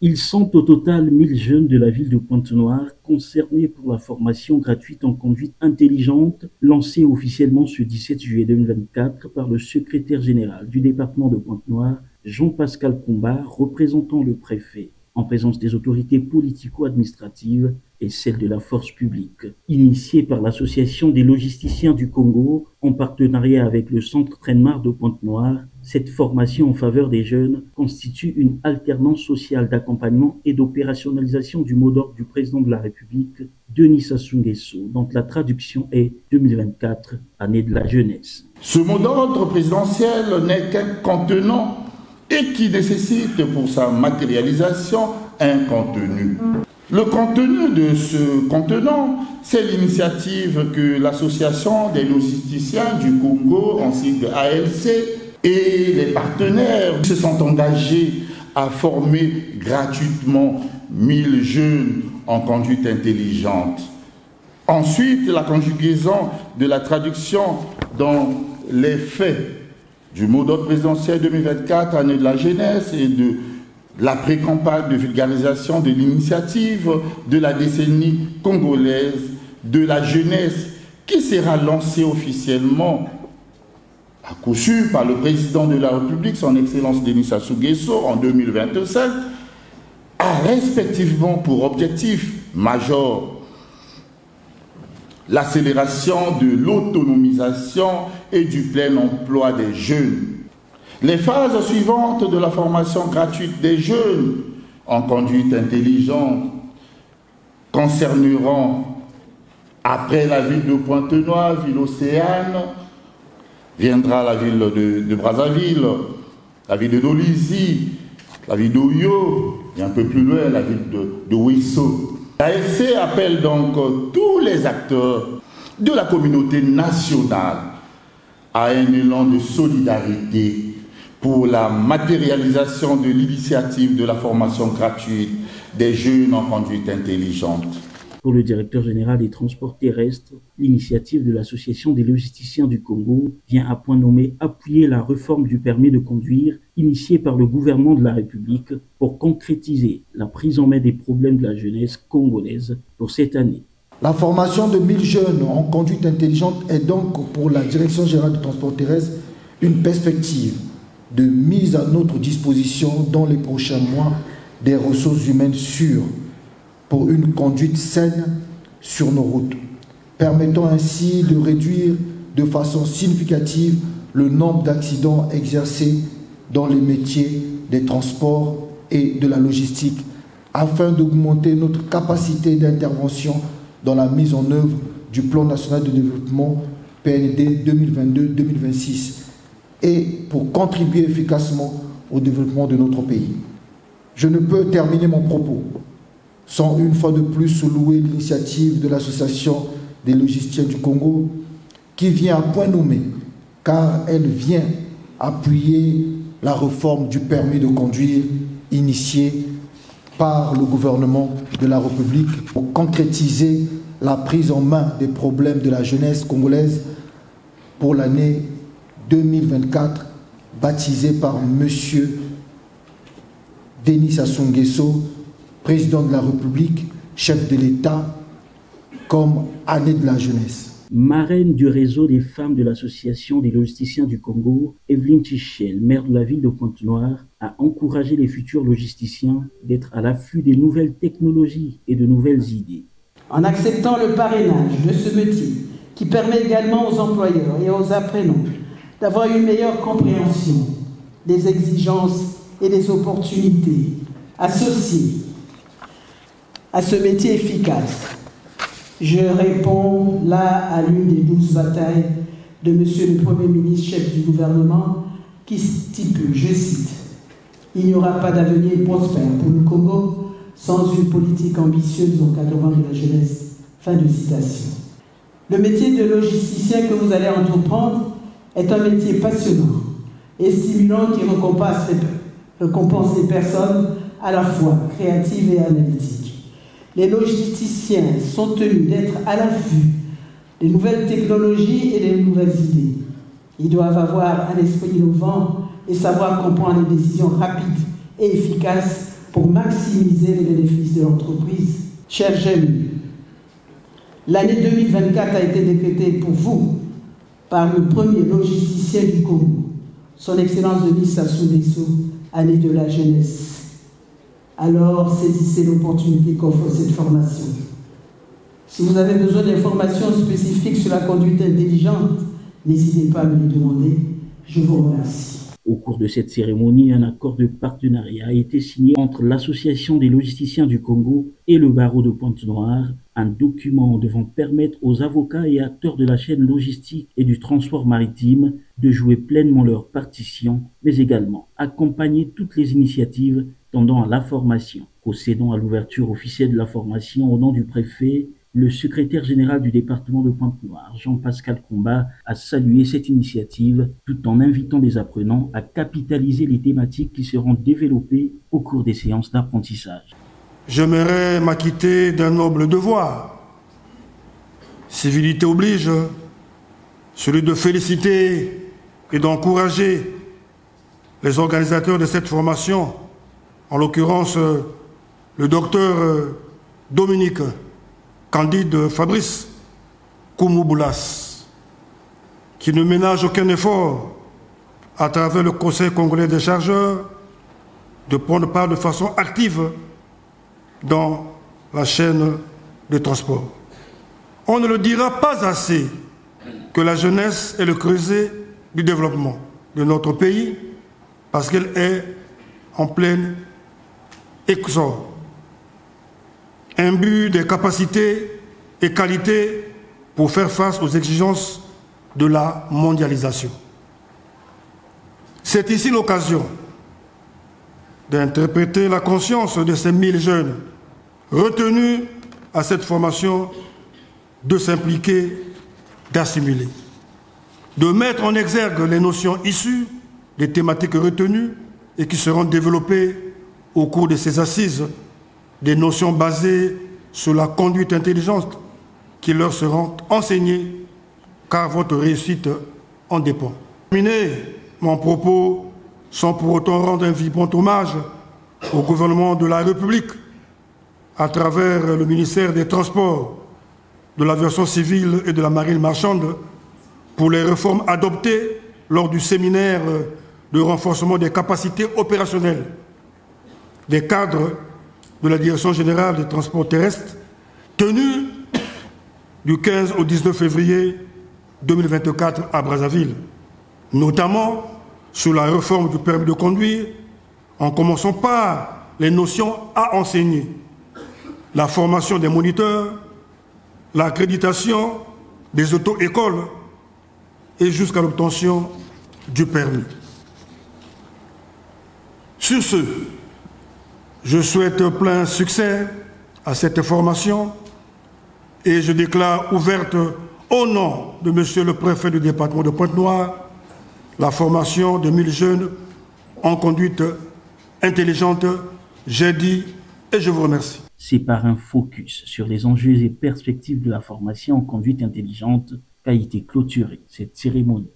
Ils sont au total 1000 jeunes de la ville de Pointe-Noire concernés pour la formation gratuite en conduite intelligente lancée officiellement ce 17 juillet 2024 par le secrétaire général du département de Pointe-Noire, Jean-Pascal Combat, représentant le préfet, en présence des autorités politico-administratives et celles de la force publique. Initiée par l'Association des logisticiens du Congo, en partenariat avec le Centre Trainmar de Pointe-Noire, cette formation en faveur des jeunes constitue une alternance sociale d'accompagnement et d'opérationnalisation du mot d'ordre du président de la République, Denis Sassou Nguesso, dont la traduction est 2024, année de la jeunesse. Ce mot d'ordre présidentiel n'est qu'un contenant et qui nécessite pour sa matérialisation un contenu. Le contenu de ce contenant, c'est l'initiative que l'Association des logisticiens du Congo, en sigle ALC, et les partenaires se sont engagés à former gratuitement 1000 jeunes en conduite intelligente. Ensuite, la conjugaison de la traduction dans les faits du mot d'ordre présidentiel 2024, année de la jeunesse, et de la pré-campagne de vulgarisation de l'initiative de la décennie congolaise de la jeunesse, qui sera lancée officiellement à coup sûr par le président de la République, son Excellence Denis Sassou Nguesso, en 2027, a respectivement pour objectif majeur l'accélération de l'autonomisation et du plein emploi des jeunes. Les phases suivantes de la formation gratuite des jeunes en conduite intelligente concerneront, après la ville de Pointe-Noire, ville océane, viendra la ville de Brazzaville, la ville de Dolisie, la ville d'Oyo, et un peu plus loin, la ville de Ouisso. L'ALC appelle donc tous les acteurs de la communauté nationale à un élan de solidarité pour la matérialisation de l'initiative de la formation gratuite des jeunes en conduite intelligente. Pour le directeur général des transports terrestres, l'initiative de l'Association des logisticiens du Congo vient à point nommé appuyer la réforme du permis de conduire initiée par le gouvernement de la République pour concrétiser la prise en main des problèmes de la jeunesse congolaise pour cette année. La formation de 1000 jeunes en conduite intelligente est donc pour la Direction générale du transport terrestre une perspective de mise à notre disposition dans les prochains mois des ressources humaines sûres pour une conduite saine sur nos routes, permettant ainsi de réduire de façon significative le nombre d'accidents exercés dans les métiers des transports et de la logistique, afin d'augmenter notre capacité d'intervention dans la mise en œuvre du Plan national de développement PND 2022-2026 et pour contribuer efficacement au développement de notre pays. Je ne peux terminer mon propos sans une fois de plus louer l'initiative de l'Association des logisticiens du Congo qui vient à point nommé car elle vient appuyer la réforme du permis de conduire initiée par le gouvernement de la République pour concrétiser la prise en main des problèmes de la jeunesse congolaise pour l'année 2024 baptisée par M. Denis Sassou Nguesso, président de la République, chef de l'État, comme année de la jeunesse. Marraine du réseau des femmes de l'Association des logisticiens du Congo, Evelyne Tichel, maire de la ville de Pointe-Noire, a encouragé les futurs logisticiens d'être à l'affût des nouvelles technologies et de nouvelles idées. En acceptant le parrainage de ce métier, qui permet également aux employeurs et aux apprenants d'avoir une meilleure compréhension des exigences et des opportunités associées à ce métier efficace, je réponds là à l'une des 12 batailles de Monsieur le Premier ministre, chef du gouvernement, qui stipule, je cite, « Il n'y aura pas d'avenir prospère pour le Congo sans une politique ambitieuse d'encadrement de la jeunesse. » Fin de citation. Le métier de logisticien que vous allez entreprendre est un métier passionnant et stimulant qui récompense les personnes à la fois créatives et analytiques. Les logisticiens sont tenus d'être à l'affût des nouvelles technologies et des nouvelles idées. Ils doivent avoir un esprit innovant et savoir comprendre les décisions rapides et efficaces pour maximiser les bénéfices de l'entreprise. Chers jeunes, l'année 2024 a été décrétée pour vous par le premier logisticien du Congo, son Excellence Denis Sassou Nguesso, année de la jeunesse. Alors, saisissez l'opportunité qu'offre cette formation. Si vous avez besoin d'informations spécifiques sur la conduite intelligente, n'hésitez pas à me les demander. Je vous remercie. Au cours de cette cérémonie, un accord de partenariat a été signé entre l'Association des logisticiens du Congo et le barreau de Pointe-Noire, un document devant permettre aux avocats et acteurs de la chaîne logistique et du transport maritime de jouer pleinement leur partition, mais également accompagner toutes les initiatives tendant à la formation. Procédant à l'ouverture officielle de la formation au nom du préfet, le secrétaire général du département de Pointe-Noire, Jean-Pascal Combat, a salué cette initiative tout en invitant les apprenants à capitaliser les thématiques qui seront développées au cours des séances d'apprentissage. J'aimerais m'acquitter d'un noble devoir. Civilité oblige, celui de féliciter et d'encourager les organisateurs de cette formation, en l'occurrence le docteur Dominique Candide Fabrice Koumou-Boulas, qui ne ménage aucun effort à travers le Conseil congolais des chargeurs de prendre part de façon active dans la chaîne de transport. On ne le dira pas assez que la jeunesse est le creuset du développement de notre pays parce qu'elle est en pleine exor, imbue des capacités et qualités pour faire face aux exigences de la mondialisation. C'est ici l'occasion d'interpréter la conscience de ces 1000 jeunes retenus à cette formation, de s'impliquer, d'assimiler, de mettre en exergue les notions issues des thématiques retenues et qui seront développées au cours de ces assises, des notions basées sur la conduite intelligente qui leur seront enseignées, car votre réussite en dépend. Terminer mon propos sans pour autant rendre un vibrant hommage au gouvernement de la République à travers le ministère des Transports, de l'aviation civile et de la marine marchande pour les réformes adoptées lors du séminaire de renforcement des capacités opérationnelles des cadres de la Direction générale des transports terrestres tenu du 15 au 19 février 2024 à Brazzaville, notamment sur la réforme du permis de conduire, en commençant par les notions à enseigner, la formation des moniteurs, l'accréditation des auto-écoles et jusqu'à l'obtention du permis. Sur ce, je souhaite plein succès à cette formation et je déclare ouverte au nom de Monsieur le Préfet du département de Pointe-Noire la formation de 1000 jeunes en conduite intelligente. J'ai dit et je vous remercie. C'est par un focus sur les enjeux et perspectives de la formation en conduite intelligente qu'a été clôturée cette cérémonie.